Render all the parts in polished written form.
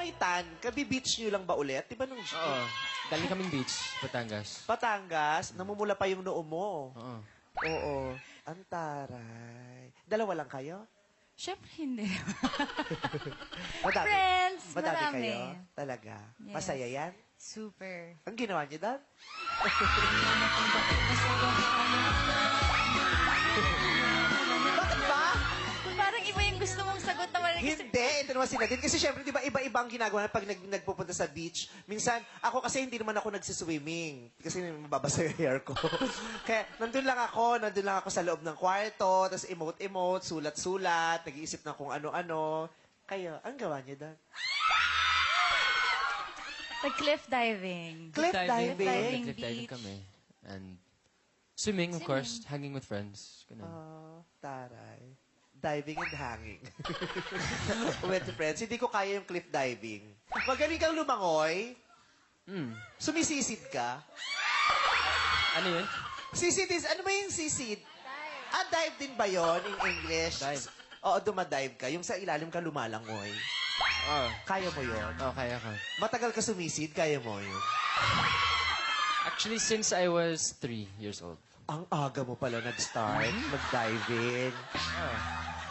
may tan, kabi-beach nyo lang ba ulit? Di ba nung... Oo. Galing kaming beach, Batangas. Batangas, namumula pa yung noo mo. Oo. Oo. Antaray. Dalawa lang kayo? Siyempre hindi. Madami. Friends, Madami marami. kayo? Talaga? Yes. Masaya yan? Super. Ang ginawa niyo doon? Bakit ba? Parang iba yung gusto mong sagot naman. Hindi, ito naman sila din. Kasi syempre, di ba, iba-iba ang ginagawa pag nagpupunta sa beach. Minsan, ako kasi hindi naman ako nagsiswimming. Kasi mababasa yung hair ko. Kaya, nandun lang ako sa loob ng kwarto, tapos emote-emote, sulat-sulat, nag-iisip ng kung ano-ano. Kayo, ang gawa niyo doon? Nag-cliff diving. Cliff diving? Diving Cliff diving beach. kami. And swimming, of course. Hanging with friends. Ganun. Taray. Diving and hanging. With friends. Hindi ko kaya yung cliff diving. Magaling kang lumangoy. Sumisisid ka. Ano yun? Sisid is, ano ba yung sisid? Dive din ba yon in English? Dive. Oo, dumadive ka. Yung sa ilalim ka lumalangoy. Oo. Kaya mo yon? Oh, kaya ka. Matagal ka sumisid, kaya mo yun. Actually, since I was 3 years old. Ang aga mo pala nag-start, mag-diving.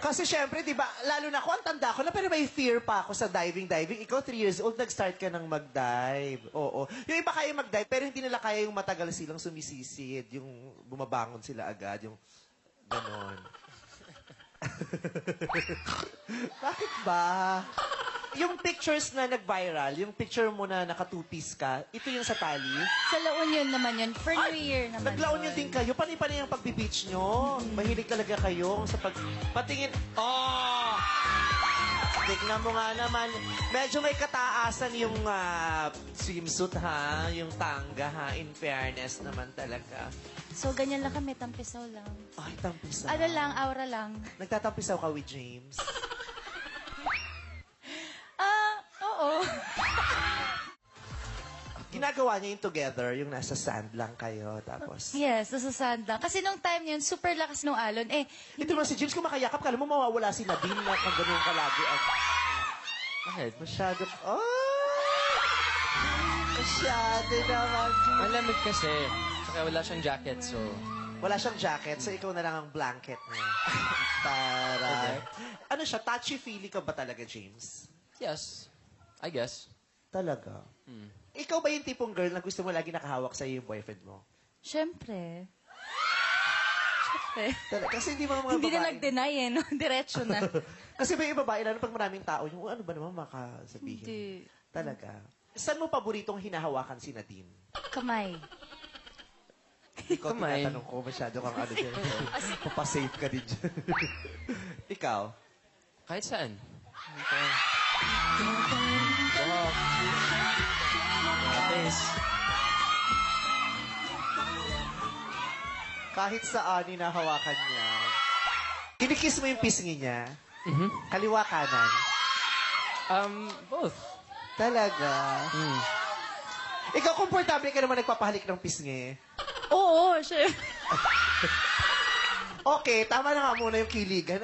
Kasi syempre, di ba, lalo na ako, ang tanda ko na, pero may fear pa ako sa diving. Ikaw, 3 years old, nag-start ka ng mag-dive. Oo. Yung iba kaya mag-dive, pero hindi nila kaya yung matagal silang sumisisid. Yung bumabangon sila agad, yung ganon. Bakit ba? Yung pictures na nag-viral, yung picture mo na naka-two-piece ka, ito yung sa tali? Sa La Union naman yun. For New Year naman. Naglaon yun din kayo. Panay-panay yung pagbi-beach nyo. Mahilig talaga kayo sa patingin. Oh! Tignan mo nga naman. Medyo may kataasan yung swimsuit, ha? Yung tanga, ha? In fairness naman talaga. So, ganyan lang kami. Tampisaw lang. Ay, tampisaw. Ano lang, aura lang. Nagtatampisaw ka with James? Oo. Ginagawa niya yung together, yung nasa sand lang kayo, tapos... Yes, nasa sand lang. Kasi nung time yun, super lakas nung alon. Ito naman si James, kung makayakap ka, alam mo, mawawala si Nadine na kung ganun kalagi. Bakit? Masyado... Oh! Masyado naman. Malamig kasi. Saka wala siyang jacket, so... Wala siyang jacket, so ikaw na lang ang blanket niya. Para... Okay. Ano siya, touchy-feely ka ba talaga, James? Yes. I guess. Talaga? Ikaw ba yung tipong girl na gusto mo lagi nakahawak sa'yo yung boyfriend mo? Siyempre. Kasi hindi mga Hindi babae... na nag-deny eh, no? Diretso na. Kasi may babae, lalo pag maraming tao, yung ano ba naman makasabihin? Hindi. Talaga. Saan mo paboritong hinahawakan si Nadine? Kamay. Ikaw, Kamay. tinatanong ko, masyado kang ano dyan. Papasafe ka din dyan. Ikaw? Kahit saan. Kahit saan, hinahawakan niya. Kinikiss mo yung pisngi niya? Kaliwa kanan? Both. Talaga? Ikaw, komportable ka naman nagpapahalik ng pisngi? Oo, syempre. Okay, tama na nga muna yung kiligan.